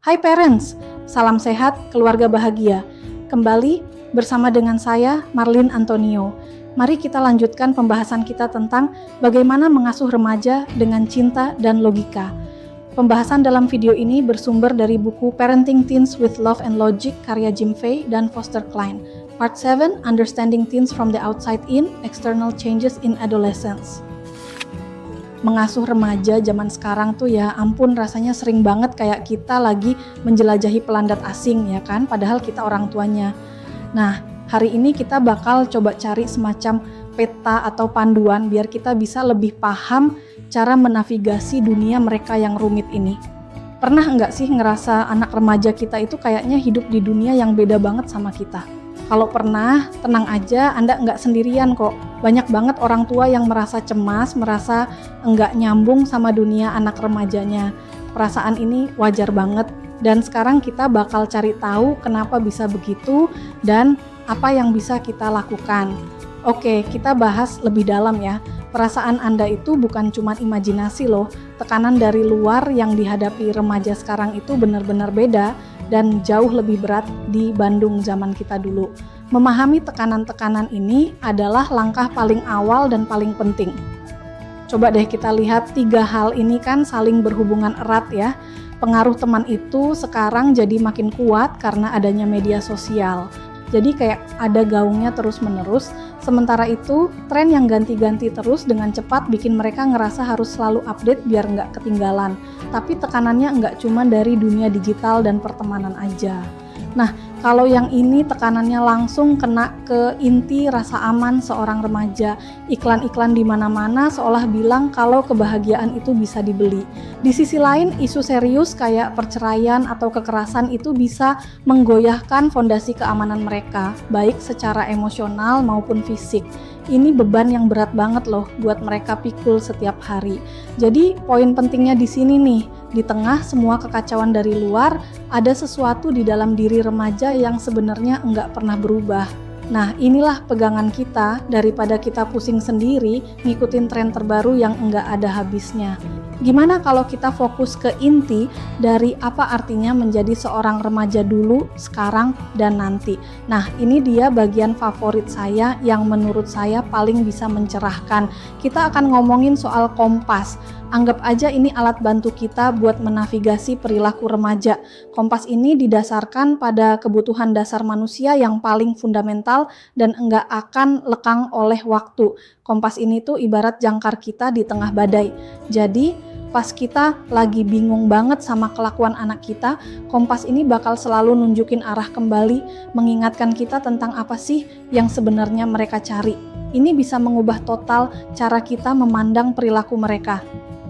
Hai parents, salam sehat, keluarga bahagia. Kembali bersama dengan saya, Marlin Antonio. Mari kita lanjutkan pembahasan kita tentang bagaimana mengasuh remaja dengan cinta dan logika. Pembahasan dalam video ini bersumber dari buku Parenting Teens with Love and Logic karya Jim Fay dan Foster Cline. Part 7, Understanding Teens from the Outside In, External Changes in Adolescence. Mengasuh remaja zaman sekarang tuh ya ampun rasanya sering banget kayak kita lagi menjelajahi pelandat asing ya kan, padahal kita orang tuanya. Nah, hari ini kita bakal coba cari semacam peta atau panduan biar kita bisa lebih paham cara menavigasi dunia mereka yang rumit ini. Pernah nggak sih ngerasa anak remaja kita itu kayaknya hidup di dunia yang beda banget sama kita? Kalau pernah, tenang aja, Anda nggak sendirian kok. Banyak banget orang tua yang merasa cemas, merasa nggak nyambung sama dunia anak remajanya. Perasaan ini wajar banget, dan sekarang kita bakal cari tahu kenapa bisa begitu dan apa yang bisa kita lakukan. Oke, kita bahas lebih dalam ya. Perasaan Anda itu bukan cuma imajinasi loh. Tekanan dari luar yang dihadapi remaja sekarang itu benar-benar beda dan jauh lebih berat dibanding zaman kita dulu. Memahami tekanan-tekanan ini adalah langkah paling awal dan paling penting. Coba deh kita lihat 3 hal ini kan saling berhubungan erat ya. Pengaruh teman itu sekarang jadi makin kuat karena adanya media sosial. Jadi kayak ada gaungnya terus-menerus, sementara itu tren yang ganti-ganti terus dengan cepat bikin mereka ngerasa harus selalu update biar nggak ketinggalan. Tapi tekanannya nggak cuma dari dunia digital dan pertemanan aja. Nah, kalau yang ini tekanannya langsung kena ke inti rasa aman seorang remaja. Iklan-iklan di mana-mana seolah bilang kalau kebahagiaan itu bisa dibeli. Di sisi lain, isu serius kayak perceraian atau kekerasan itu bisa menggoyahkan fondasi keamanan mereka, baik secara emosional maupun fisik. Ini beban yang berat banget loh buat mereka pikul setiap hari. Jadi poin pentingnya di sini nih, di tengah semua kekacauan dari luar, ada sesuatu di dalam diri remaja yang sebenarnya enggak pernah berubah. Nah, inilah pegangan kita daripada kita pusing sendiri ngikutin tren terbaru yang enggak ada habisnya. Gimana kalau kita fokus ke inti dari apa artinya menjadi seorang remaja dulu, sekarang, dan nanti. Nah, ini dia bagian favorit saya yang menurut saya paling bisa mencerahkan. Kita akan ngomongin soal kompas. Anggap aja ini alat bantu kita buat menavigasi perilaku remaja. Kompas ini didasarkan pada kebutuhan dasar manusia yang paling fundamental dan enggak akan lekang oleh waktu. Kompas ini tuh ibarat jangkar kita di tengah badai. Jadi, pas kita lagi bingung banget sama kelakuan anak kita, kompas ini bakal selalu nunjukin arah kembali, mengingatkan kita tentang apa sih yang sebenarnya mereka cari. Ini bisa mengubah total cara kita memandang perilaku mereka.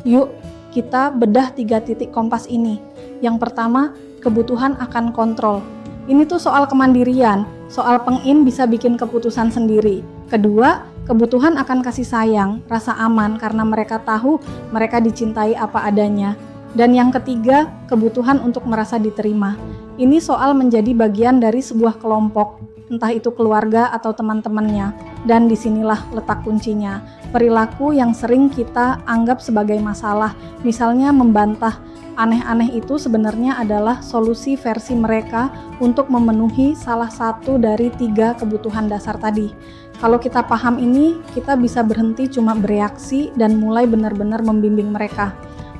Yuk, kita bedah 3 titik kompas ini. Yang pertama, kebutuhan akan kontrol. Ini tuh soal kemandirian, soal pengin bisa bikin keputusan sendiri. Kedua, kebutuhan akan kasih sayang, rasa aman karena mereka tahu mereka dicintai apa adanya. Dan yang ketiga, kebutuhan untuk merasa diterima. Ini soal menjadi bagian dari sebuah kelompok, entah itu keluarga atau teman-temannya. Dan disinilah letak kuncinya. Perilaku yang sering kita anggap sebagai masalah, misalnya membantah aneh-aneh itu sebenarnya adalah solusi versi mereka untuk memenuhi salah satu dari 3 kebutuhan dasar tadi. Kalau kita paham ini, kita bisa berhenti cuma bereaksi dan mulai benar-benar membimbing mereka.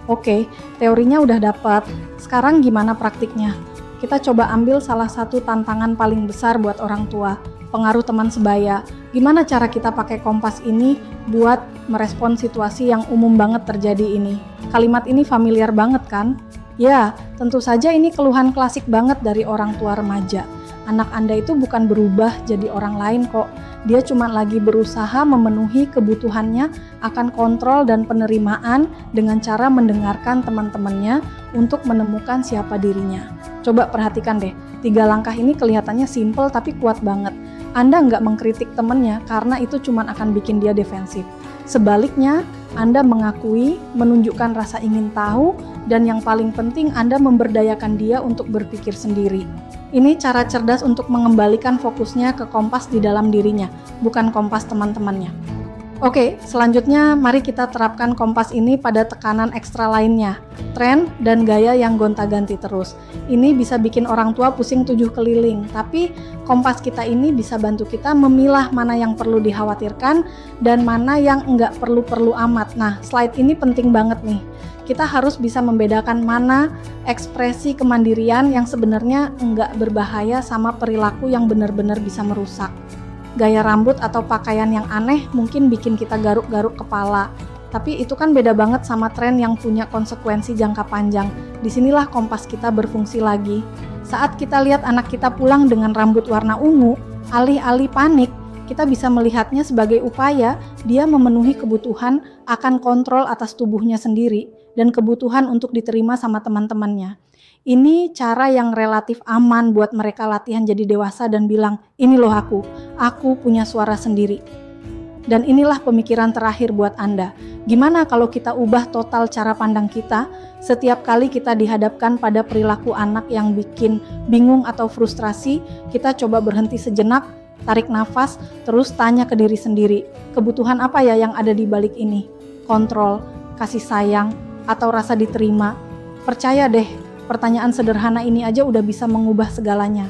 Oke, teorinya udah dapat. Sekarang gimana praktiknya? Kita coba ambil salah satu tantangan paling besar buat orang tua, pengaruh teman sebaya. Gimana cara kita pakai kompas ini buat merespon situasi yang umum banget terjadi ini? Kalimat ini familiar banget kan? Ya, tentu saja ini keluhan klasik banget dari orang tua remaja. Anak Anda itu bukan berubah jadi orang lain kok. Dia cuma lagi berusaha memenuhi kebutuhannya akan kontrol dan penerimaan dengan cara mendengarkan teman-temannya untuk menemukan siapa dirinya. Coba perhatikan deh, 3 langkah ini kelihatannya simple tapi kuat banget. Anda nggak mengkritik temannya karena itu cuma akan bikin dia defensif. Sebaliknya, Anda mengakui, menunjukkan rasa ingin tahu, dan yang paling penting Anda memberdayakan dia untuk berpikir sendiri. Ini cara cerdas untuk mengembalikan fokusnya ke kompas di dalam dirinya, bukan kompas teman-temannya. Oke, selanjutnya mari kita terapkan kompas ini pada tekanan ekstra lainnya, tren dan gaya yang gonta-ganti terus. Ini bisa bikin orang tua pusing 7 keliling, tapi kompas kita ini bisa bantu kita memilah mana yang perlu dikhawatirkan dan mana yang nggak perlu-perlu amat. Nah, slide ini penting banget nih. Kita harus bisa membedakan mana ekspresi kemandirian yang sebenarnya nggak berbahaya sama perilaku yang benar-benar bisa merusak. Gaya rambut atau pakaian yang aneh mungkin bikin kita garuk-garuk kepala. Tapi itu kan beda banget sama tren yang punya konsekuensi jangka panjang. Disinilah kompas kita berfungsi lagi. Saat kita lihat anak kita pulang dengan rambut warna ungu, alih-alih panik, kita bisa melihatnya sebagai upaya dia memenuhi kebutuhan akan kontrol atas tubuhnya sendiri dan kebutuhan untuk diterima sama teman-temannya. Ini cara yang relatif aman buat mereka latihan jadi dewasa dan bilang, ini loh aku punya suara sendiri. Dan inilah pemikiran terakhir buat Anda. Gimana kalau kita ubah total cara pandang kita setiap kali kita dihadapkan pada perilaku anak yang bikin bingung atau frustrasi, kita coba berhenti sejenak, tarik nafas, terus tanya ke diri sendiri, kebutuhan apa ya yang ada di balik ini? Kontrol, kasih sayang, atau rasa diterima? Percaya deh, pertanyaan sederhana ini aja udah bisa mengubah segalanya.